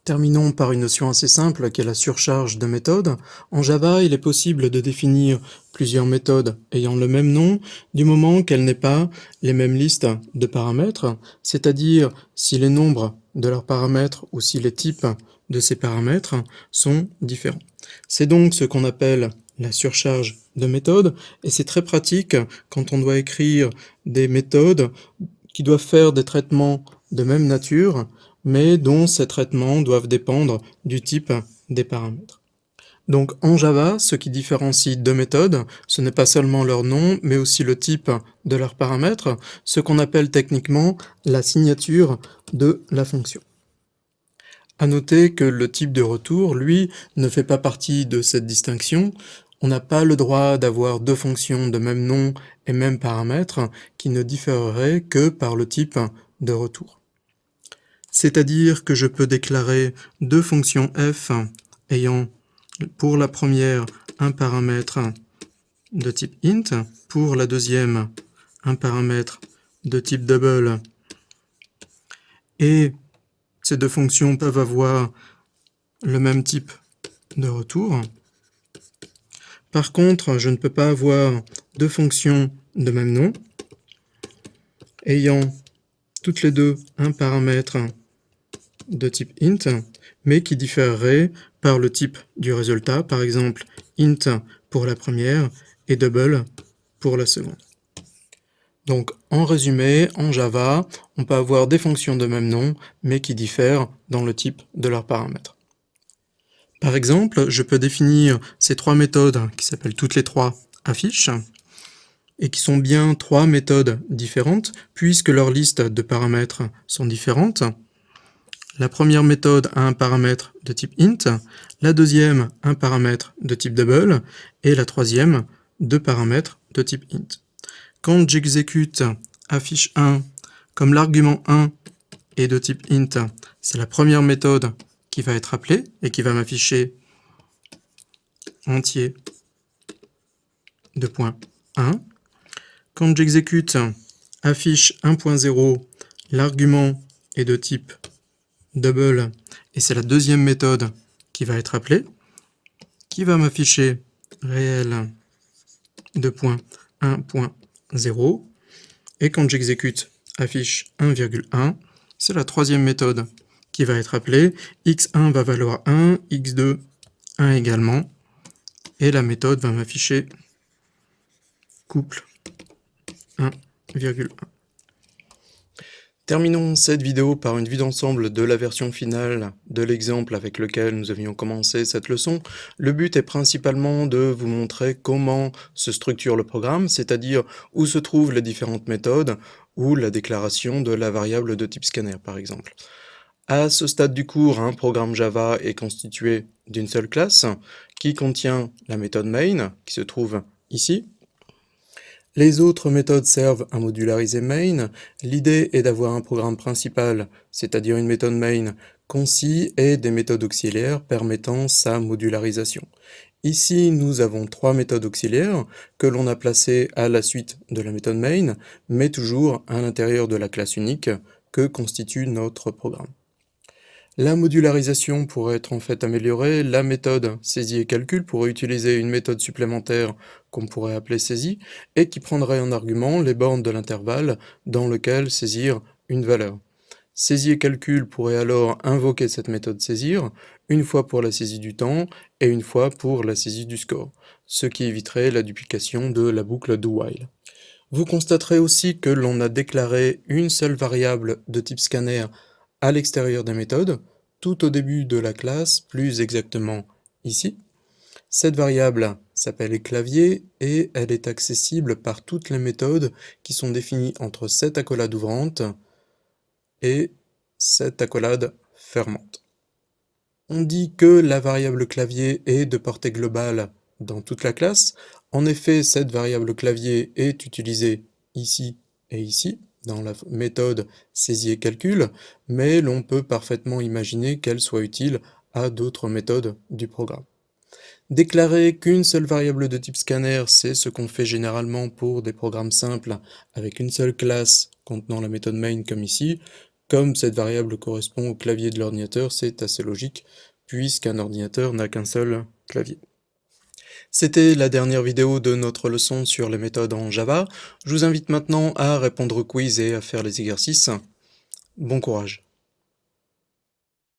Terminons par une notion assez simple qui est la surcharge de méthode. En Java, il est possible de définir plusieurs méthodes ayant le même nom du moment qu'elles n'aient pas les mêmes listes de paramètres, c'est-à-dire si les nombres de leurs paramètres ou si les types de ces paramètres sont différents. C'est donc ce qu'on appelle la surcharge de méthode et c'est très pratique quand on doit écrire des méthodes qui doivent faire des traitements de même nature mais dont ces traitements doivent dépendre du type des paramètres. Donc en Java, ce qui différencie deux méthodes, ce n'est pas seulement leur nom, mais aussi le type de leurs paramètres, ce qu'on appelle techniquement la signature de la fonction. À noter que le type de retour, lui, ne fait pas partie de cette distinction. On n'a pas le droit d'avoir deux fonctions de même nom et même paramètre qui ne différeraient que par le type de retour. C'est-à-dire que je peux déclarer deux fonctions f ayant pour la première un paramètre de type int, pour la deuxième un paramètre de type double, et ces deux fonctions peuvent avoir le même type de retour. Par contre, je ne peux pas avoir deux fonctions de même nom ayant toutes les deux un paramètre de type int, mais qui différeraient par le type du résultat, par exemple int pour la première et double pour la seconde. Donc en résumé, en Java, on peut avoir des fonctions de même nom, mais qui diffèrent dans le type de leurs paramètres. Par exemple, je peux définir ces trois méthodes qui s'appellent toutes les trois affiches, et qui sont bien trois méthodes différentes, puisque leurs listes de paramètres sont différentes. La première méthode a un paramètre de type int, la deuxième un paramètre de type double, et la troisième deux paramètres de type int. Quand j'exécute affiche1, comme l'argument 1 est de type int, c'est la première méthode qui va être appelée et qui va m'afficher entier de point 1. Quand j'exécute affiche 1.0, l'argument est de type double, et c'est la deuxième méthode qui va être appelée, qui va m'afficher réel de point 1.0, et quand j'exécute affiche 1,1, c'est la troisième méthode qui va être appelée, x1 va valoir 1, x2 1 également, et la méthode va m'afficher couple 1,1. Terminons cette vidéo par une vue d'ensemble de la version finale de l'exemple avec lequel nous avions commencé cette leçon. Le but est principalement de vous montrer comment se structure le programme, c'est-à-dire où se trouvent les différentes méthodes ou la déclaration de la variable de type scanner par exemple. À ce stade du cours, un programme Java est constitué d'une seule classe qui contient la méthode main qui se trouve ici. Les autres méthodes servent à modulariser main. L'idée est d'avoir un programme principal, c'est-à-dire une méthode main concis et des méthodes auxiliaires permettant sa modularisation. Ici, nous avons trois méthodes auxiliaires que l'on a placées à la suite de la méthode main, mais toujours à l'intérieur de la classe unique que constitue notre programme. La modularisation pourrait être en fait améliorée. La méthode saisie et calcul pourrait utiliser une méthode supplémentaire qu'on pourrait appeler saisie et qui prendrait en argument les bornes de l'intervalle dans lequel saisir une valeur. Saisie et calcul pourrait alors invoquer cette méthode saisir une fois pour la saisie du temps et une fois pour la saisie du score, ce qui éviterait la duplication de la boucle do while. Vous constaterez aussi que l'on a déclaré une seule variable de type scanner à l'extérieur des méthodes, tout au début de la classe, plus exactement ici. Cette variable s'appelle clavier et elle est accessible par toutes les méthodes qui sont définies entre cette accolade ouvrante et cette accolade fermante. On dit que la variable clavier est de portée globale dans toute la classe. En effet, cette variable clavier est utilisée ici et ici, dans la méthode saisie et calcul, mais l'on peut parfaitement imaginer qu'elle soit utile à d'autres méthodes du programme. Déclarer qu'une seule variable de type scanner, c'est ce qu'on fait généralement pour des programmes simples avec une seule classe contenant la méthode main comme ici. Comme cette variable correspond au clavier de l'ordinateur, c'est assez logique, puisqu'un ordinateur n'a qu'un seul clavier. C'était la dernière vidéo de notre leçon sur les méthodes en Java. Je vous invite maintenant à répondre au quiz et à faire les exercices. Bon courage!